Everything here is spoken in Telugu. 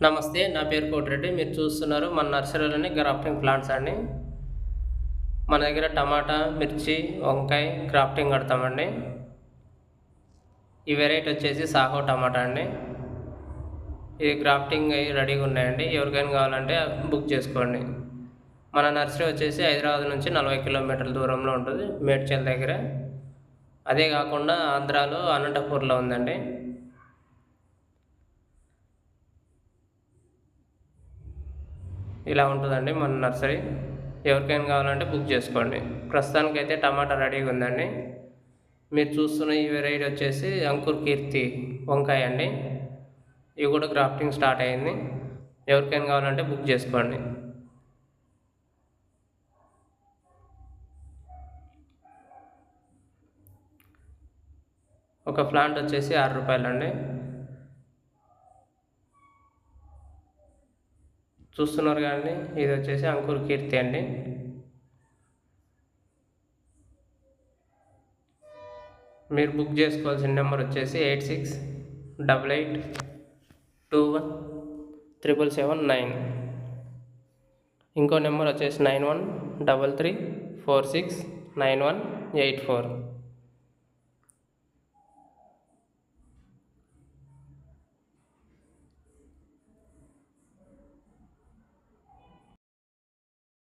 నమస్తే, నా పేరు కోటిరెడ్డి. మీరు చూస్తున్నారు మన నర్సరీలోని గ్రాఫ్టింగ్ ప్లాంట్స్ అండి. మన దగ్గర టమాటా, మిర్చి, వంకాయ గ్రాఫ్టింగ్ కడతామండి. ఈ వెరైటీ వచ్చేసి సాహో టమాటా అండి. ఇది గ్రాఫ్టింగ్ అయ్యి రెడీగా ఉన్నాయండి. ఎవరికైనా కావాలంటే బుక్ చేసుకోండి. మన నర్సరీ వచ్చేసి హైదరాబాద్ నుంచి 40 కిలోమీటర్ల దూరంలో ఉంటుంది, మేడ్చల్ దగ్గర. అదే కాకుండా ఆంధ్రాలో అనంతపూర్లో ఉందండి. ఇలా ఉంటుందండి మన నర్సరీ. ఎవరికైనా కావాలంటే బుక్ చేసుకోండి. ప్రస్తుతానికైతే టమాటా రెడీగా ఉందండి. మీరు చూస్తున్న ఈ వెరైటీ వచ్చేసి అంకుర్ కీర్తి వంకాయ అండి. ఇవి కూడా గ్రాఫ్టింగ్ స్టార్ట్ అయింది. ఎవరికైనా కావాలంటే బుక్ చేసుకోండి. ఒక ప్లాంట్ వచ్చేసి 6 రూపాయలండి. చూస్తున్నారు కదండి, ఇది వచ్చేసి అంకుర్ కీర్తి అండి. మీరు బుక్ చేసుకోవాల్సిన నెంబర్ వచ్చేసి 8688217779. ఇంకో నెంబర్ వచ్చేసి 9133469184.